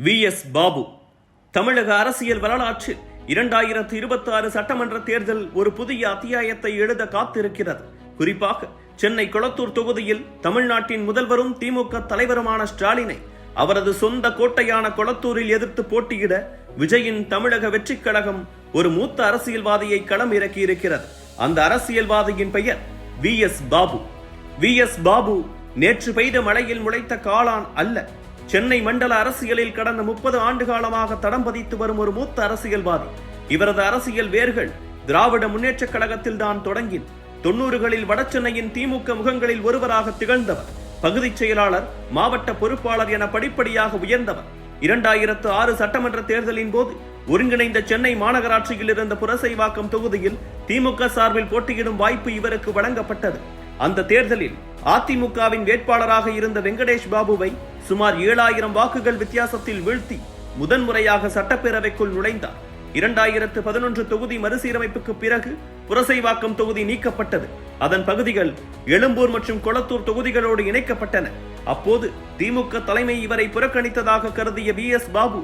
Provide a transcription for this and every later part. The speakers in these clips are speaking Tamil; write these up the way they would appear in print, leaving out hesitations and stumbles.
வி.எஸ். பாபு. தமிழக அரசியல் வரலாற்றில் 2026 சட்டமன்ற தேர்தல் ஒரு புதிய அத்தியாயத்தை எழுத காத்திருக்கிறது. குறிப்பாக சென்னை கொளத்தூர் தொகுதியில் தமிழ்நாட்டின் முதல்வரும் திமுக தலைவருமான ஸ்டாலினை அவரது சொந்த கோட்டையான கொளத்தூரில் எதிர்த்து போட்டியிட விஜயின் தமிழக வெற்றிக் கழகம் ஒரு மூத்த அரசியல்வாதியை களம் இறக்கியிருக்கிறது. அந்த அரசியல்வாதியின் பெயர் வி.எஸ். பாபு. வி.எஸ். பாபு நேற்று பெய்த மழையில் முளைத்த காளான் அல்ல. சென்னை மண்டல அரசியலில் கடந்த 30 ஆண்டு காலமாக தடம் பதித்து வரும் ஒரு மூத்த அரசியல்வாதி. இவரது அரசியல் வேர்கள் திராவிட முன்னேற்ற கழகத்தில் தான் தொடங்கின. 90களில் வடசென்னையின் திமுக முகங்களில் ஒருவராக திகழ்ந்தவர். பகுதி செயலாளர், மாவட்ட பொறுப்பாளர் என படிப்படியாக உயர்ந்தவர். 2006 சட்டமன்ற தேர்தலின் போது ஒருங்கிணைந்த சென்னை மாநகராட்சியில் இருந்த புரசைவாக்கம் தொகுதியில் திமுக சார்பில் போட்டியிடும் வாய்ப்பு இவருக்கு வழங்கப்பட்டது. அந்த தேர்தலில் அதிமுகவின் வேட்பாளராக இருந்த வெங்கடேஷ் பாபுவை சுமார் 7000 வாக்குகள் வித்தியாசத்தில் வீழ்த்தி முதன்முறையாக சட்டப்பேரவைக்குள் நுழைந்தார். 2011 தொகுதி மறுசீரமைப்புக்கு பிறகு புரசைவாக்கம் தொகுதி நீக்கப்பட்டது. அதன் பகுதிகள் எழும்பூர் மற்றும் கொளத்தூர் தொகுதிகளோடு இணைக்கப்பட்டன. அப்போது திமுக தலைமை இவரை புறக்கணித்ததாக கருதிய வி.எஸ். பாபு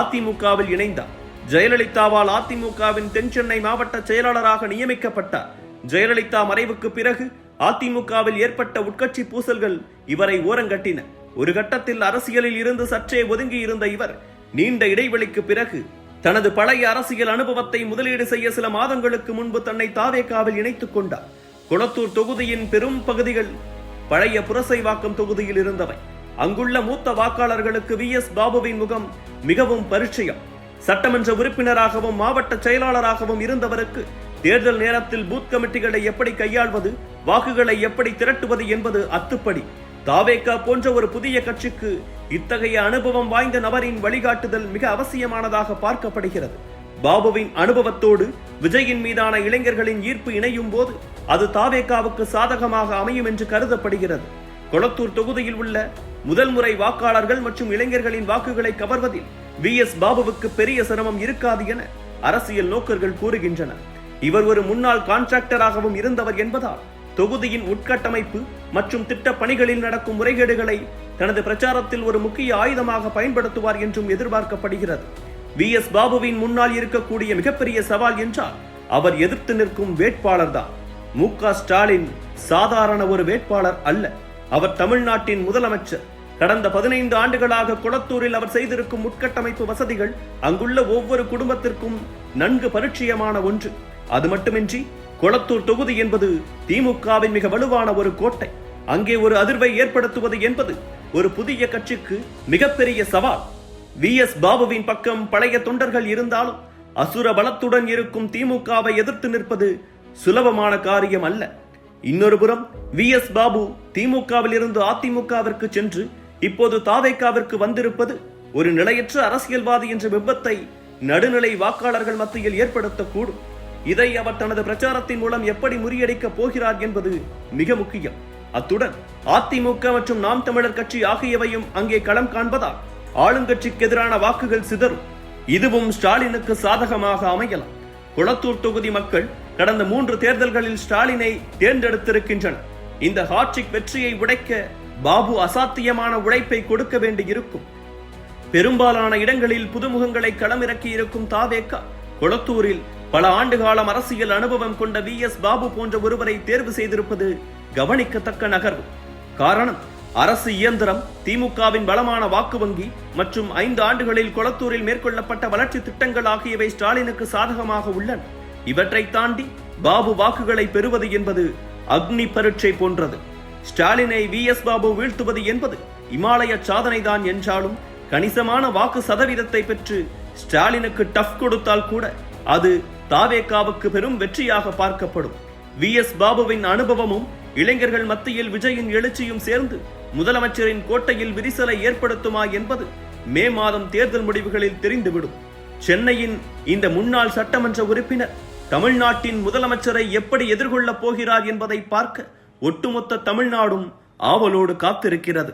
அதிமுகவில் இணைந்தார். ஜெயலலிதாவால் அதிமுகவின் தென் சென்னை மாவட்ட செயலாளராக நியமிக்கப்பட்டார். ஜெயலலிதா மறைவுக்கு பிறகு அதிமுகவில் ஏற்பட்ட உட்கட்சி பூசல்கள் இவரை ஓரங்கட்டின. ஒரு கட்டத்தில் அரசியலில் இருந்து சற்றே ஒதுங்கி இருந்த இவர் நீண்ட இடைவெளிக்கு பிறகு தனது பழைய அரசியல் அனுபவத்தை முதலீடு செய்ய சில மாதங்களுக்கு முன்பு தன்னை தாவேகாவில் இணைத்துக் கொண்டார். கொளத்தூர் தொகுதியின் பெரும் பகுதிகள் பழைய புரசைவாக்கம் தொகுதியில் இருந்தவை. அங்குள்ள மூத்த வாக்காளர்களுக்கு வி.எஸ். பாபுவின் முகம் மிகவும் பரிச்சயம். சட்டமன்ற உறுப்பினராகவும் மாவட்ட செயலாளராகவும் இருந்தவருக்கு தேர்தல் நேரத்தில் பூத் கமிட்டிகளை எப்படி கையாள்வது, வாக்குகளை எப்படி திரட்டுவது என்பது அத்துப்படி. தாவேகா போன்ற ஒரு புதிய கட்சிக்கு இத்தகைய அனுபவம் வாய்ந்த நபரின் வழிகாட்டுதல் மிக அவசியமானதாக பார்க்கப்படுகிறது. பாபுவின் அனுபவத்தோடு விஜயின் மீதான இளைஞர்களின் ஈர்ப்பு இணையும் போது அது தாவேகாவுக்கு சாதகமாக அமையும் என்று கருதப்படுகிறது. கொளத்தூர் தொகுதியில் உள்ள முதல் முறை வாக்காளர்கள் மற்றும் இளைஞர்களின் வாக்குகளை கவர்வதில் வி.எஸ். பாபுவுக்கு பெரிய சிரமம் இருக்காது என அரசியல் நோக்கர்கள் கூறுகின்றனர். இவர் ஒரு முன்னாள் கான்ட்ராக்டராகவும் இருந்தவர் என்பதால் தொகுதியின் உட்கட்டமைப்பு மற்றும் திட்ட பணிகளில் நடக்கும் முறைகேடுகளை தனது பிரச்சாரத்தில் ஒரு முக்கிய ஆயுதமாக பயன்படுத்துவார் என்றும் எதிர்பார்க்கப்படுகிறது. வி.எஸ். பாபுவின் முன்னால் இருக்கக்கூடிய மிகப்பெரிய சவால் என்றால் அவர் எதிர்த்து நிற்கும் வேட்பாளர் தான். மு.க. ஸ்டாலின் சாதாரண ஒரு வேட்பாளர் அல்ல. அவர் தமிழ்நாட்டின் முதலமைச்சர். கடந்த 15 ஆண்டுகளாக கொளத்தூரில் அவர் செய்திருக்கும் உட்கட்டமைப்பு வசதிகள் அங்குள்ள ஒவ்வொரு குடும்பத்திற்கும் நன்கு பரிச்சயமான ஒன்று. அது மட்டுமின்றி கொளத்தூர் தொகுதி என்பது திமுகவின் மிக வலுவான ஒரு கோட்டை. அங்கே ஒரு அதிர்வை ஏற்படுத்துவது என்பது ஒரு புதிய கட்சிக்கு மிகப்பெரிய சவால். வி.எஸ். பாபுவின் பக்கம் பழைய தொண்டர்கள் இருந்தாலும் அசுர பலத்துடன் இருக்கும் திமுகவை எதிர்த்து நிற்பது சுலபமான காரியம் அல்ல. இன்னொரு புறம் வி.எஸ். பாபு திமுகவில் இருந்து அதிமுகவிற்கு சென்று இப்போது தாவேகாவிற்கு வந்திருப்பது ஒரு நிலையற்ற அரசியல்வாதி என்ற விபத்தை நடுநிலை வாக்காளர்கள் மத்தியில் ஏற்படுத்தக்கூடும். இதை அவர் தனது பிரச்சாரத்தின் மூலம் எப்படி முறியடிக்கப் போகிறார் என்பது மிக முக்கியம். அத்துடன் அதிமுக மற்றும் நாம் தமிழர் கட்சி ஆகியவையும் அங்கே களம் காண்பதால் ஆளுங்கட்சிக்கு எதிரான வாக்குகள் சிதறும். இதுவும் ஸ்டாலினுக்கு சாதகமாக அமையலாம். கொளத்தூர் தொகுதி மக்கள் கடந்த 3 தேர்தல்களில் ஸ்டாலினை தேர்ந்தெடுத்திருக்கின்றனர். இந்த ஹாட்ரிக் வெற்றியை உடைக்க பாபு அசாத்தியமான உழைப்பை கொடுக்க வேண்டியிருக்கும். பெரும்பாலான இடங்களில் புதுமுகங்களை களமிறக்கி இருக்கும் தாவேகா கொளத்தூரில் பல ஆண்டுகாலம் அரசியல் அனுபவம் கொண்ட வி.எஸ். பாபு போன்ற ஒருவரை தேர்வு செய்திருப்பது கவனிக்கத்தக்க நகர்வு. காரணம், அரசு இயந்திரம், திமுகவின் பலமான வாக்கு வங்கி மற்றும் 5 ஆண்டுகளில் கொளத்தூரில் மேற்கொள்ளப்பட்ட வளர்ச்சி திட்டங்கள் ஆகியவை ஸ்டாலினுக்கு சாதகமாக உள்ளன. இவற்றை தாண்டி பாபு வாக்குகளை பெறுவது என்பது அக்னி பரீட்சை போன்றது. ஸ்டாலினை வி.எஸ். பாபு வீழ்த்துவது என்பது இமாலய சாதனைதான் என்றாலும் கணிசமான வாக்கு சதவீதத்தை பெற்று ஸ்டாலினுக்கு டஃப் கொடுத்தால் கூட அது தாவேகாவுக்கு பெரும் வெற்றியாக பார்க்கப்படும். வி.எஸ். பாபுவின் அனுபவமும் இளைஞர்கள் மத்தியில் விஜயின் எழுச்சியும் சேர்ந்து முதலமைச்சரின் கோட்டையில் விரிசலை ஏற்படுத்துமா என்பது மே மாதம் தேர்தல் முடிவுகளில் தெரிந்துவிடும். சென்னையின் இந்த முன்னாள் சட்டமன்ற உறுப்பினர் தமிழ்நாட்டின் முதலமைச்சரை எப்படி எதிர்கொள்ளப் போகிறார் என்பதை பார்க்க ஒட்டுமொத்த தமிழ்நாடும் ஆவலோடு காத்திருக்கிறது.